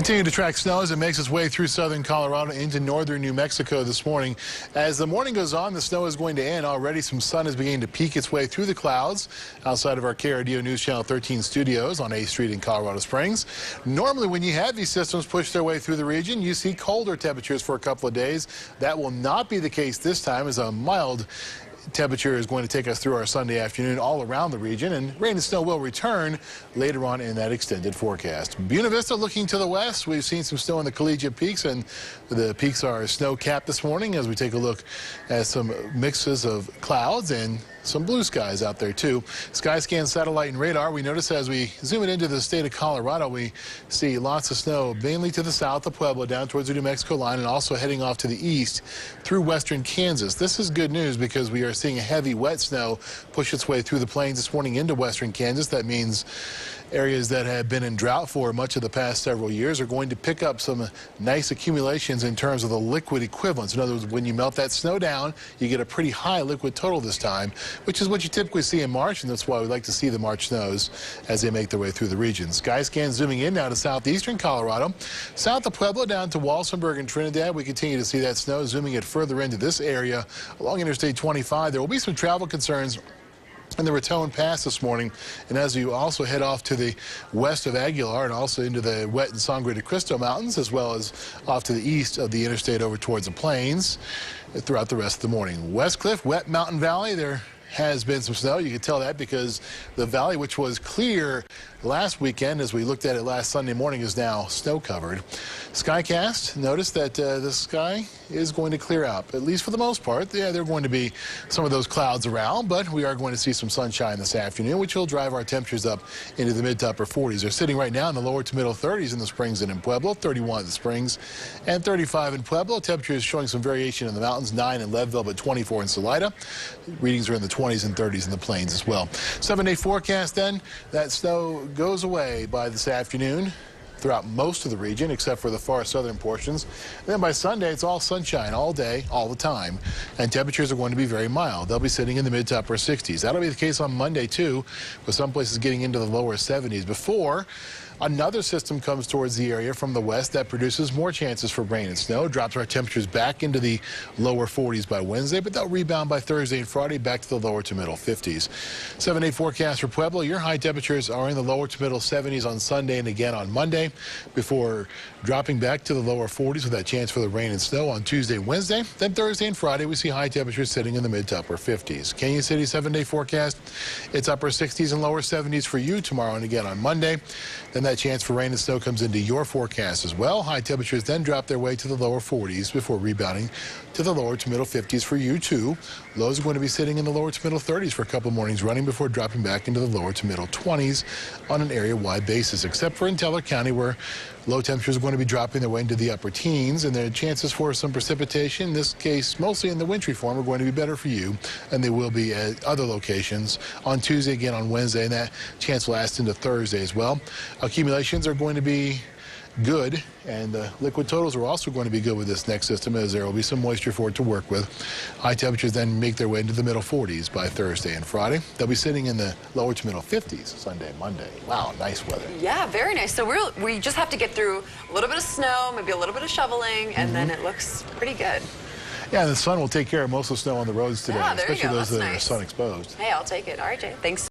Continue to track snow as it makes its way through southern Colorado into northern New Mexico this morning. As the morning goes on, the snow is going to end. Already some sun is beginning to peek its way through the clouds outside of our KRDO News Channel 13 studios on 8th Street in Colorado Springs. Normally, when you have these systems push their way through the region, you see colder temperatures for a couple of days. That will not be the case this time, as a mild temperature is going to take us through our Sunday afternoon all around the region, and rain and snow will return later on in that extended forecast. Buena Vista looking to the west. We've seen some snow in the collegiate peaks, and the peaks are snow-capped this morning as we take a look at some mixes of clouds and some blue skies out there too. Skyscan satellite and radar, we notice as we zoom it into the state of Colorado, we see lots of snow mainly to the south of Pueblo down towards the New Mexico line, and also heading off to the east through western Kansas. This is good news because we are seeing heavy wet snow push its way through the plains this morning into western Kansas. That means areas that have been in drought for much of the past several years are going to pick up some nice accumulations in terms of the liquid equivalents. In other words, when you melt that snow down, you get a pretty high liquid total this time, which is what you typically see in March, and that's why we like to see the March snows as they make their way through the region. Skyscan zooming in now to southeastern Colorado. South of Pueblo down to Walsenburg and Trinidad, we continue to see that snow zooming it further into this area along Interstate 25. There will be some travel concerns in the Raton Pass this morning, and as you also head off to the west of Aguilar and also into the wet and Sangre de Cristo mountains, as well as off to the east of the interstate over towards the plains throughout the rest of the morning. West Cliff, wet Mountain Valley, there has been some snow. You can tell that because the valley, which was clear last weekend as we looked at it last Sunday morning, is now snow covered. Skycast, notice that the sky is going to clear out, at least for the most part. Yeah, there are going to be some of those clouds around, but we are going to see some sunshine this afternoon, which will drive our temperatures up into the mid to upper 40s. They're sitting right now in the lower to middle 30s in the Springs and in Pueblo, 31 in the Springs and 35 in Pueblo. Temperature is showing some variation in the mountains, 9 in Leadville, but 24 in Salida. Readings are in the 20s and 30s in the plains as well. 7-day forecast then, that snow goes away by this afternoon throughout most of the region, except for the far southern portions. And then by Sunday, it's all sunshine all day, all the time. And temperatures are going to be very mild. They'll be sitting in the mid to upper 60s. That'll be the case on Monday, too, with some places getting into the lower 70s before another system comes towards the area from the west that produces more chances for rain and snow, drops our temperatures back into the lower 40s by Wednesday, but they'll rebound by Thursday and Friday back to the lower to middle 50s. 7-day forecast for Pueblo. Your high temperatures are in the lower to middle 70s on Sunday and again on Monday before dropping back to the lower 40s with that chance for the rain and snow on Tuesday and Wednesday. Then Thursday and Friday, we see high temperatures sitting in the mid to upper 50s. Canyon City 7-day forecast. It's upper 60s and lower 70s for you tomorrow and again on Monday. Then that chance for rain and snow comes into your forecast as well. High temperatures then drop their way to the lower 40s before rebounding to the lower to middle 50s for you too. Lows are going to be sitting in the lower to middle 30s for a couple mornings running before dropping back into the lower to middle 20s on an area-wide basis, except for in Teller County, where low temperatures are going to be dropping their way into the upper teens, and there are chances for some precipitation. In this case, mostly in the wintry form, are going to be better for you, and they will be at other locations on Tuesday, again on Wednesday, and that chance will last into Thursday as well. Accumulations are going to be good, and the liquid totals are also going to be good with this next system, as there will be some moisture for it to work with. High temperatures then make their way into the middle 40s by Thursday and Friday. They'll be sitting in the lower to middle 50s Sunday and Monday. Wow, nice weather. Yeah, very nice. So we just have to get through a little bit of snow, maybe a little bit of shoveling, and then it looks pretty good. Yeah, the sun will take care of most of the snow on the roads today, Yeah, there you especially go. those That's that nice. are sun exposed. Hey, I'll take it. All right, Jay. Thanks.